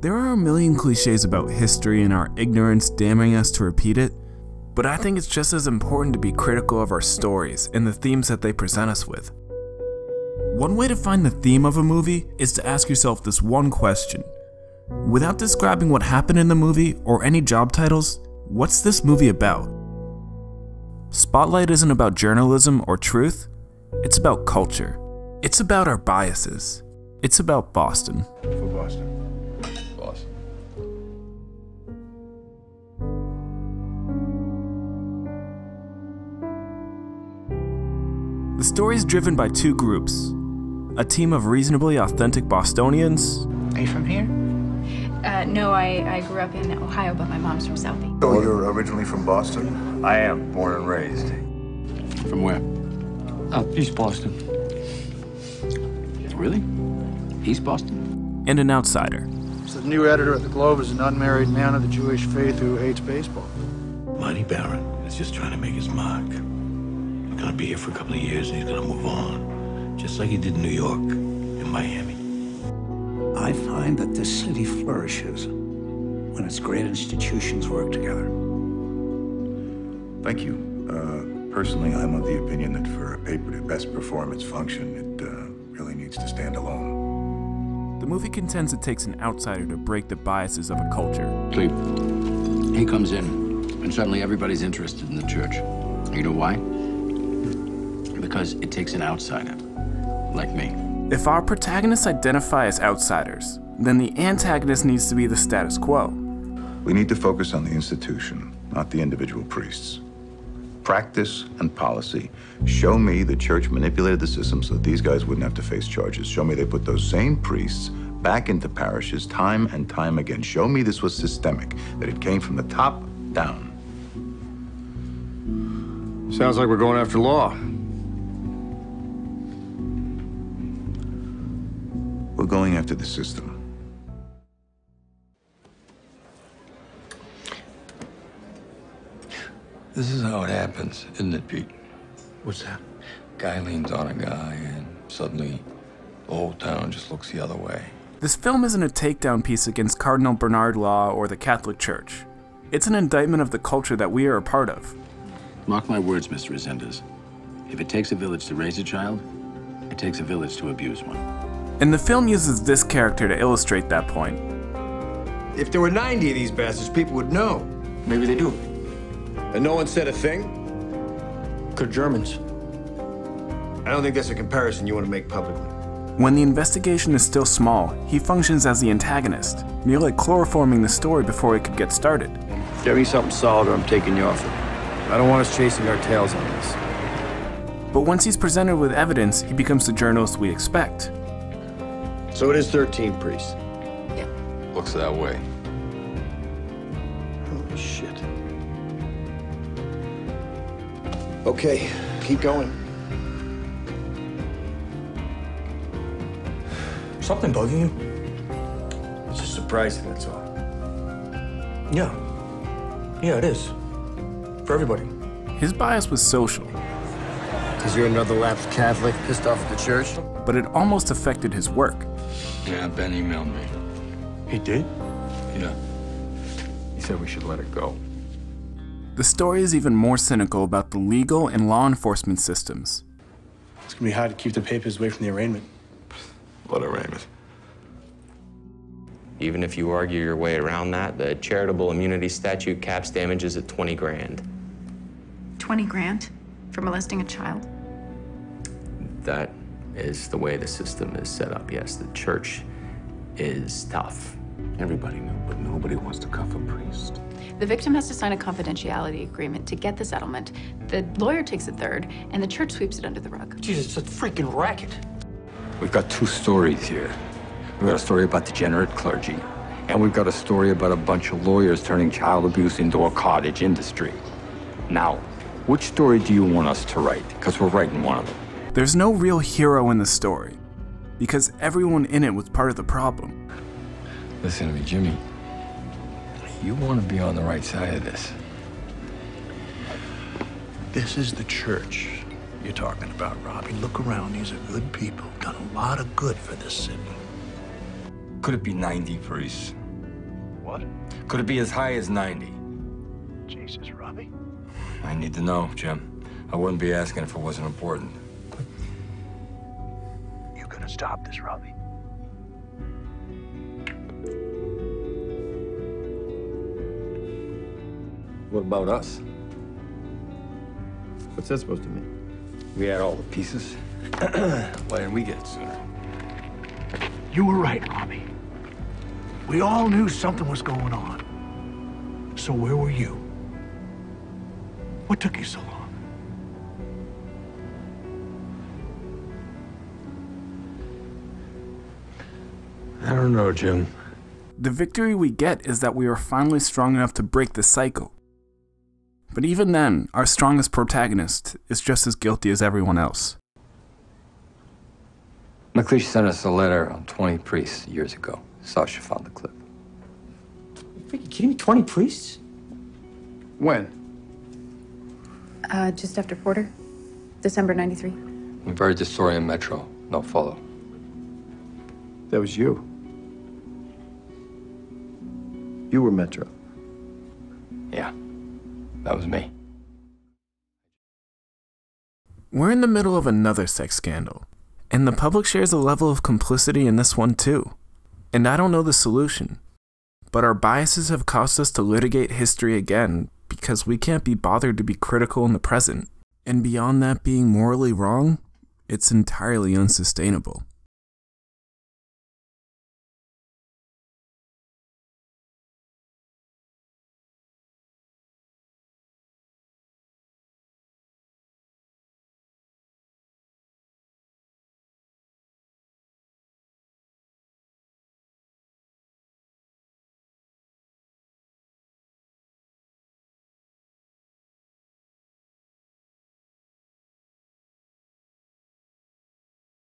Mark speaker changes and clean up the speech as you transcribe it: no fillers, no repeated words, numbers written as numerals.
Speaker 1: There are a million cliches about history and our ignorance damning us to repeat it, but I think it's just as important to be critical of our stories and the themes that they present us with. One way to find the theme of a movie is to ask yourself this one question. Without describing what happened in the movie or any job titles, what's this movie about? Spotlight isn't about journalism or truth, it's about culture. It's about our biases. It's about Boston.
Speaker 2: For Boston. Boston.
Speaker 1: The story is driven by two groups. A team of reasonably authentic Bostonians.
Speaker 3: Are you from here?
Speaker 4: No, I grew up in Ohio, but my mom's from Southie.
Speaker 2: So you're originally from Boston?
Speaker 5: I am, born and raised.
Speaker 6: From where? East Boston. Really? East Boston?
Speaker 1: And an outsider.
Speaker 7: So the new editor at the Globe is an unmarried man of the Jewish faith who hates baseball.
Speaker 8: Monty Barron is just trying to make his mark. He's gonna be here for a couple of years and he's gonna move on. Just like he did in New York and Miami.
Speaker 9: I find that this city flourishes when its great institutions work together.
Speaker 2: Thank you. Personally, I'm of the opinion that for a paper to best perform its function, it really needs to stand alone.
Speaker 1: The movie contends it takes an outsider to break the biases of a culture.
Speaker 6: He comes in, and suddenly everybody's interested in the church. You know why? Because it takes an outsider, like me.
Speaker 1: If our protagonists identify as outsiders, then the antagonist needs to be the status quo.
Speaker 2: We need to focus on the institution, not the individual priests. Practice and policy. Show me the church manipulated the system so that these guys wouldn't have to face charges. Show me they put those same priests back into parishes time and time again. Show me this was systemic, that it came from the top down.
Speaker 5: Sounds like we're going after law.
Speaker 2: We're going after the system.
Speaker 10: This is how it happens, isn't it, Pete?
Speaker 9: What's that?
Speaker 10: Guy leans on a guy, and suddenly the whole town just looks the other way.
Speaker 1: This film isn't a takedown piece against Cardinal Bernard Law or the Catholic Church. It's an indictment of the culture that we are a part of.
Speaker 6: Mark my words, Mr. Resendez. If it takes a village to raise a child, it takes a village to abuse one.
Speaker 1: And the film uses this character to illustrate that point.
Speaker 5: If there were 90 of these bastards, people would know.
Speaker 6: Maybe they do.
Speaker 5: And no one said a thing?
Speaker 6: Good Germans.
Speaker 5: I don't think that's a comparison you want to make publicly.
Speaker 1: When the investigation is still small, he functions as the antagonist, merely chloroforming the story before it could get started.
Speaker 6: Get me something solid or I'm taking you off it.
Speaker 5: I don't want us chasing our tails on this.
Speaker 1: But once he's presented with evidence, he becomes the journalist we expect.
Speaker 5: So it is 13 priests.
Speaker 4: Yeah.
Speaker 10: Looks that way.
Speaker 5: Holy shit. Okay, keep going.
Speaker 3: Something bugging you?
Speaker 5: It's just surprising, that's all.
Speaker 3: Yeah. Yeah, it is. For everybody.
Speaker 1: His bias was social,
Speaker 5: Because you're another lapsed Catholic pissed off at the church?
Speaker 1: but it almost affected his work.
Speaker 10: Yeah, Ben emailed me.
Speaker 3: He did?
Speaker 10: Yeah. He said we should let it go.
Speaker 1: The story is even more cynical about the legal and law enforcement systems.
Speaker 3: It's gonna be hard to keep the papers away from the arraignment.
Speaker 10: What arraignment?
Speaker 11: Even if you argue your way around that, the charitable immunity statute caps damages at 20 grand.
Speaker 4: 20 grand for molesting a child?
Speaker 11: That is the way the system is set up, yes. The church is tough.
Speaker 8: Everybody knew, but nobody wants to cuff a priest.
Speaker 4: The victim has to sign a confidentiality agreement to get the settlement. The lawyer takes a third, and the church sweeps it under the rug.
Speaker 3: Jesus, it's a freaking racket.
Speaker 10: We've got two stories here. We've got a story about degenerate clergy, and we've got a story about a bunch of lawyers turning child abuse into a cottage industry. Now, which story do you want us to write? Because we're writing one of them.
Speaker 1: There's no real hero in the story, because everyone in it was part of the problem.
Speaker 10: Listen to me, Jimmy. You want to be on the right side of this.
Speaker 9: This is the church you're talking about, Robbie. Look around. These are good people. Done a lot of good for this city.
Speaker 10: Could it be 90 priests?
Speaker 12: What?
Speaker 10: Could it be as high as 90?
Speaker 12: Jesus, Robbie.
Speaker 10: I need to know, Jim. I wouldn't be asking if it wasn't important.
Speaker 12: You gonna stop this, Robbie?
Speaker 10: What about us?
Speaker 11: What's that supposed to mean?
Speaker 10: We had all the pieces. Why didn't we get it sooner?
Speaker 12: You were right, Robbie. We all knew something was going on. So where were you? What took you so long?
Speaker 8: I don't know, Jim.
Speaker 1: The victory we get is that we are finally strong enough to break the cycle. But even then, our strongest protagonist is just as guilty as everyone else.
Speaker 10: McLeish sent us a letter on 20 priests years ago. Sasha found the clip.
Speaker 3: You freaking kidding me? 20 priests?
Speaker 7: When?
Speaker 4: Just after Porter, December 93.
Speaker 10: We've heard the story in Metro. No follow.
Speaker 11: That was you. You were Metro.
Speaker 10: Yeah, that was me.
Speaker 1: We're in the middle of another sex scandal, and the public shares a level of complicity in this one too. And I don't know the solution, but our biases have caused us to litigate history again because we can't be bothered to be critical in the present. And beyond that being morally wrong, it's entirely unsustainable.